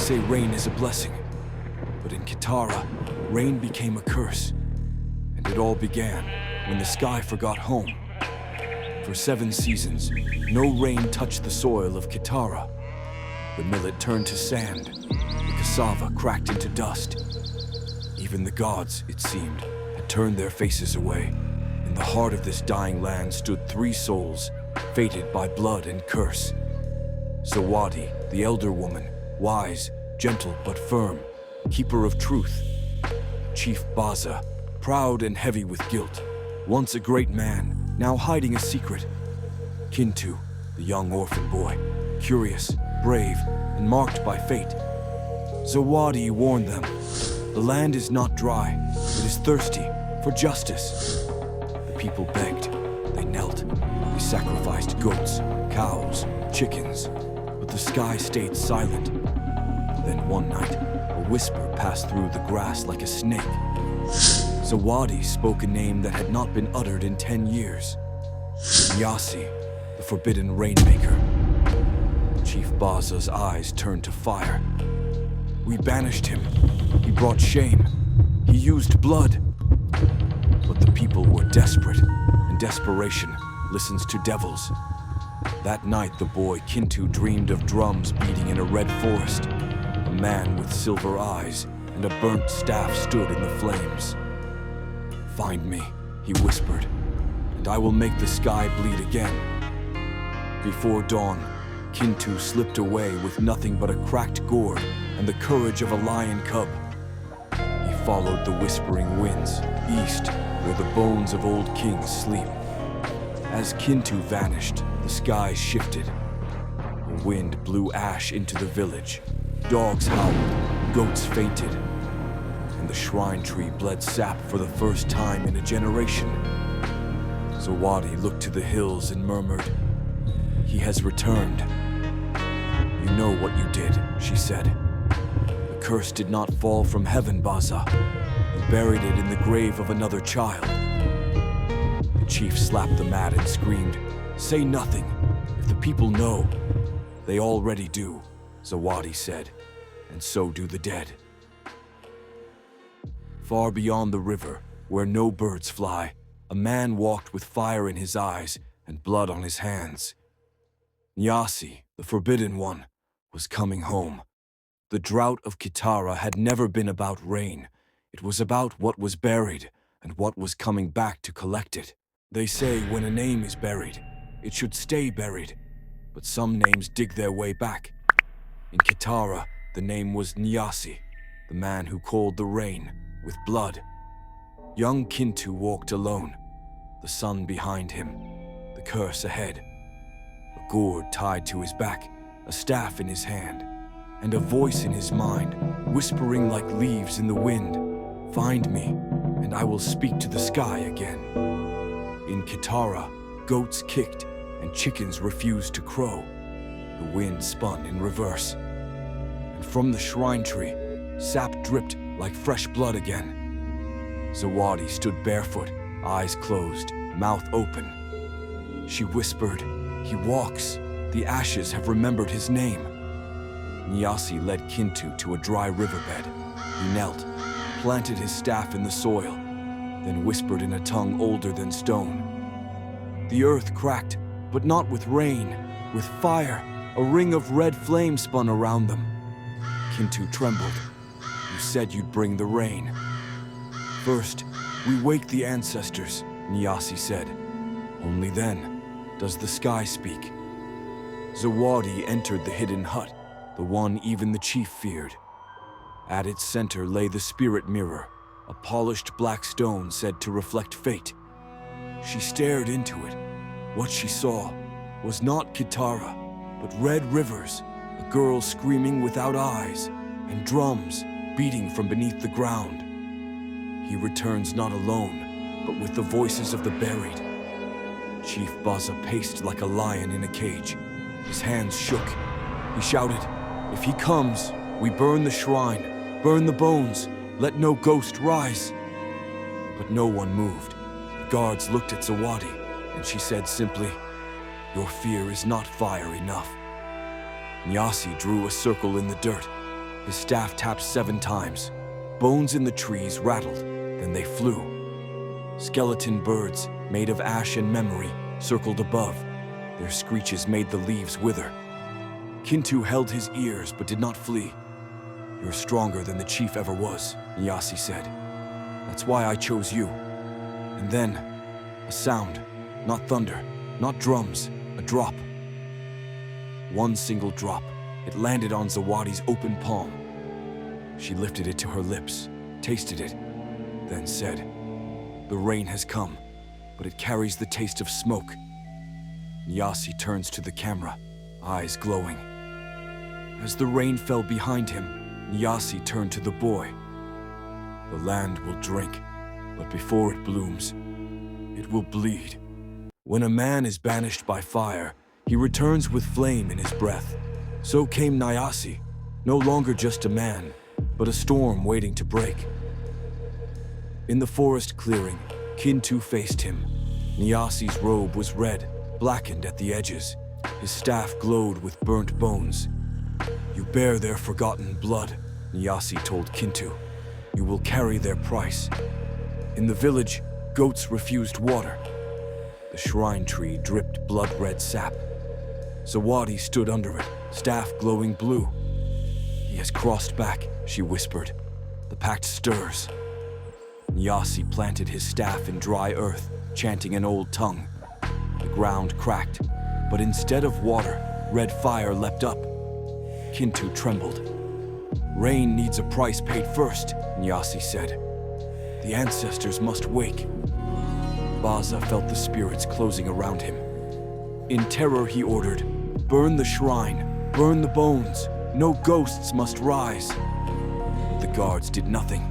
say rain is a blessing, but in Kitara, rain became a curse. And it all began when the sky forgot home. For 7 seasons, no rain touched the soil of Kitara. The millet turned to sand, the cassava cracked into dust. Even the gods, it seemed, had turned their faces away. In the heart of this dying land stood 3 souls, fated by blood and curse. Zawadi, the elder woman, wise, gentle but firm, keeper of truth. Chief Baza, proud and heavy with guilt, once a great man, now hiding a secret. Kintu, the young orphan boy, curious, brave, and marked by fate. Zawadi warned them, the land is not dry, it is thirsty for justice. The people begged, they knelt, they sacrificed goats, cows, chickens, but the sky stayed silent. Then one night, a whisper passed through the grass like a snake. Zawadi spoke a name that had not been uttered in 10 years. Yasi, the Forbidden RainMaker. Chief Baza's eyes turned to fire. We banished him. He brought shame. He used blood. But the people were desperate, and desperation listens to devils. That night, the boy Kintu dreamed of drums beating in a red forest. A man with silver eyes and a burnt staff stood in the flames. Find me, he whispered, and I will make the sky bleed again. Before dawn, Kintu slipped away with nothing but a cracked gourd and the courage of a lion cub. He followed the whispering winds, east, where the bones of old kings sleep. As Kintu vanished, the sky shifted. The wind blew ash into the village. Dogs howled, goats fainted, and the shrine tree bled sap for the first time in a generation. Zawadi looked to the hills and murmured, "He has returned." "You know what you did," she said. "The curse did not fall from heaven, Baza. You buried it in the grave of another child." The chief slapped the mat and screamed, "Say nothing. If the people know." "They already do," Zawadi said, "and so do the dead." Far beyond the river, where no birds fly, a man walked with fire in his eyes and blood on his hands. Nyasi, the Forbidden One, was coming home. The drought of Kitara had never been about rain. It was about what was buried and what was coming back to collect it. They say when a name is buried, it should stay buried, but some names dig their way back. In Kitara, the name was Nyasi, the man who called the rain with blood. Young Kintu walked alone, the sun behind him, the curse ahead. A gourd tied to his back, a staff in his hand, and a voice in his mind, whispering like leaves in the wind, "Find me, and I will speak to the sky again." In Kitara, goats kicked and chickens refused to crow. The wind spun in reverse. And from the shrine tree, sap dripped like fresh blood again. Zawadi stood barefoot, eyes closed, mouth open. She whispered, "He walks. The ashes have remembered his name." Nyasi led Kintu to a dry riverbed. He knelt, planted his staff in the soil, then whispered in a tongue older than stone. The earth cracked, but not with rain, with fire. A ring of red flame spun around them. Kintu trembled. "You said you'd bring the rain." "First, we wake the ancestors," Nyasi said. "Only then does the sky speak." Zawadi entered the hidden hut, the one even the chief feared. At its center lay the spirit mirror, a polished black stone said to reflect fate. She stared into it. What she saw was not Kitara, but red rivers, a girl screaming without eyes, and drums beating from beneath the ground. He returns not alone, but with the voices of the buried. Chief Baza paced like a lion in a cage. His hands shook. He shouted, "If he comes, we burn the shrine, burn the bones, let no ghost rise." But no one moved. The guards looked at Zawadi, and she said simply, "Your fear is not fire enough." Nyasi drew a circle in the dirt. His staff tapped 7 times. Bones in the trees rattled, then they flew. Skeleton birds, made of ash and memory, circled above. Their screeches made the leaves wither. Kintu held his ears but did not flee. "You're stronger than the chief ever was," Nyasi said. "That's why I chose you." And then, a sound, not thunder, not drums, a drop. One single drop. It landed on Zawadi's open palm. She lifted it to her lips, tasted it, then said, "The rain has come, but it carries the taste of smoke." Nyasi turns to the camera, eyes glowing. As the rain fell behind him, Nyasi turned to the boy. "The land will drink, but before it blooms, it will bleed." When a man is banished by fire, he returns with flame in his breath. So came Nyasi, no longer just a man, but a storm waiting to break. In the forest clearing, Kintu faced him. Nyasi's robe was red, blackened at the edges. His staff glowed with burnt bones. "You bear their forgotten blood," Nyasi told Kintu. "You will carry their price." In the village, goats refused water. The shrine tree dripped blood-red sap. Zawadi stood under it, staff glowing blue. "He has crossed back," she whispered. "The pact stirs." Nyasi planted his staff in dry earth, chanting an old tongue. The ground cracked, but instead of water, red fire leapt up. Kintu trembled. "Rain needs a price paid first," Nyasi said. "The ancestors must wake." Baza felt the spirits closing around him. In terror, he ordered, "Burn the shrine, burn the bones, no ghosts must rise." But the guards did nothing.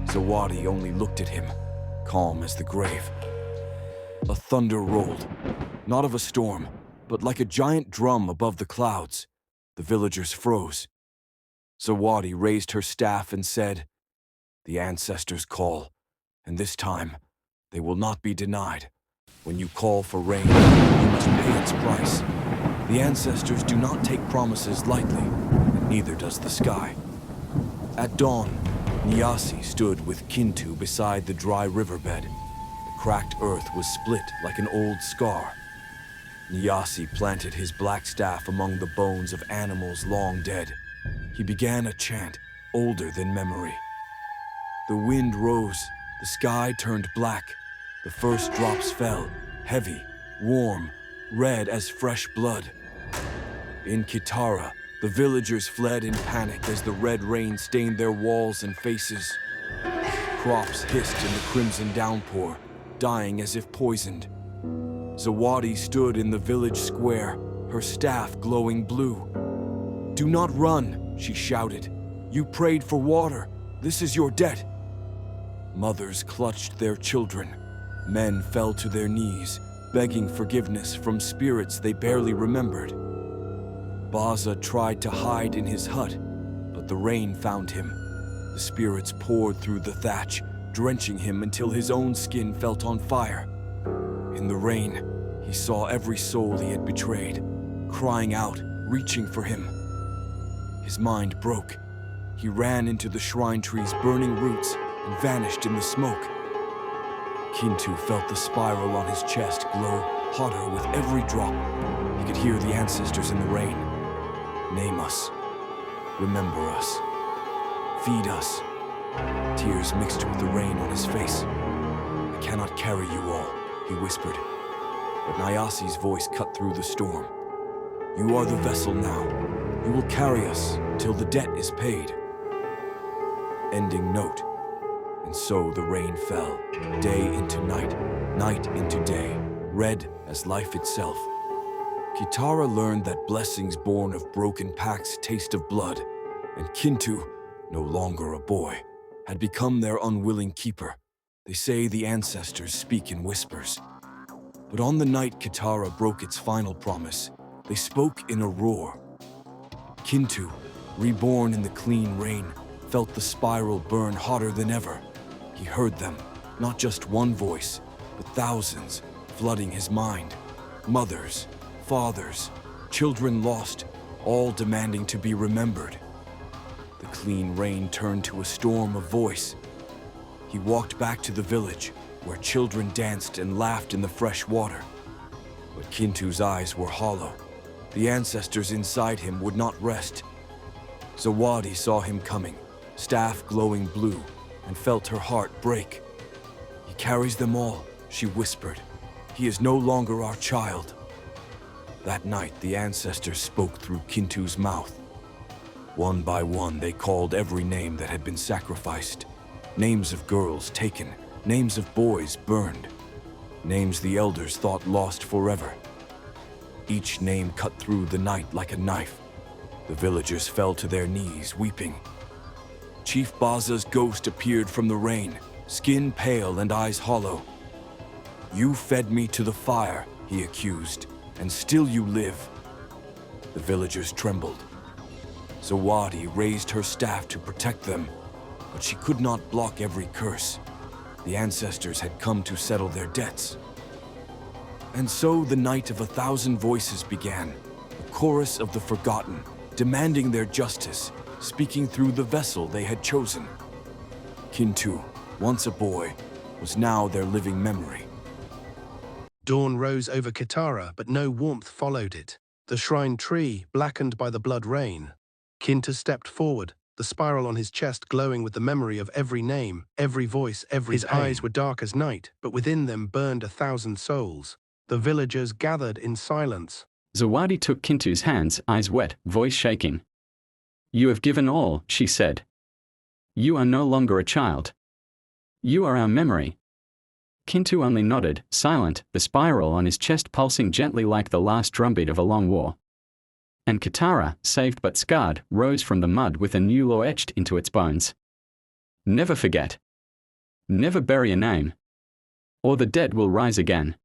Zawadi only looked at him, calm as the grave. A thunder rolled, not of a storm, but like a giant drum above the clouds. The villagers froze. Zawadi raised her staff and said, "The ancestors call, and this time they will not be denied. When you call for rain, you must pay its price. The ancestors do not take promises lightly, and neither does the sky." At dawn, Nyasi stood with Kintu beside the dry riverbed. The cracked earth was split like an old scar. Nyasi planted his black staff among the bones of animals long dead. He began a chant, older than memory. The wind rose, the sky turned black. The first drops fell, heavy, warm, red as fresh blood. In Kitara, the villagers fled in panic as the red rain stained their walls and faces. Crops hissed in the crimson downpour, dying as if poisoned. Zawadi stood in the village square, her staff glowing blue. "Do not run," she shouted. "You prayed for water. This is your debt." Mothers clutched their children. Men fell to their knees, begging forgiveness from spirits they barely remembered. Baza tried to hide in his hut, but the rain found him. The spirits poured through the thatch, drenching him until his own skin felt on fire. In the rain, he saw every soul he had betrayed, crying out, reaching for him. His mind broke. He ran into the shrine tree's burning roots and vanished in the smoke. Kintu felt the spiral on his chest glow hotter with every drop. He could hear the ancestors in the rain. "Name us. Remember us. Feed us." Tears mixed with the rain on his face. "I cannot carry you all," he whispered. But Nyasi's voice cut through the storm. "You are the vessel now. You will carry us till the debt is paid." Ending note. And so the rain fell, day into night, night into day, red as life itself. Kitara learned that blessings born of broken pacts taste of blood, and Kintu, no longer a boy, had become their unwilling keeper. They say the ancestors speak in whispers. But on the night Kitara broke its final promise, they spoke in a roar. Kintu, reborn in the clean rain, felt the spiral burn hotter than ever. He heard them, not just one voice, but thousands, flooding his mind. Mothers, fathers, children lost, all demanding to be remembered. The clean rain turned to a storm of voice. He walked back to the village, where children danced and laughed in the fresh water. But Kintu's eyes were hollow. The ancestors inside him would not rest. Zawadi saw him coming, staff glowing blue, and felt her heart break. "He carries them all," she whispered. "He is no longer our child." That night, the ancestors spoke through Kintu's mouth. One by one, they called every name that had been sacrificed. Names of girls taken, names of boys burned, names the elders thought lost forever. Each name cut through the night like a knife. The villagers fell to their knees, weeping. Chief Baza's ghost appeared from the rain, skin pale and eyes hollow. "You fed me to the fire," he accused, "and still you live." The villagers trembled. Zawadi raised her staff to protect them, but she could not block every curse. The ancestors had come to settle their debts. And so the night of 1,000 voices began, a chorus of the forgotten, demanding their justice, speaking through the vessel they had chosen. Kintu, once a boy, was now their living memory. Dawn rose over Kitara, but no warmth followed it. The shrine tree, blackened by the blood rain. Kintu stepped forward, the spiral on his chest glowing with the memory of every name, every voice, every pain. His eyes were dark as night, but within them burned 1,000 souls. The villagers gathered in silence. Zawadi took Kintu's hands, eyes wet, voice shaking. "You have given all," she said. "You are no longer a child. You are our memory." Kintu only nodded, silent, the spiral on his chest pulsing gently like the last drumbeat of a long war. And Kitara, saved but scarred, rose from the mud with a new law etched into its bones. "Never forget. Never bury a name. Or the dead will rise again."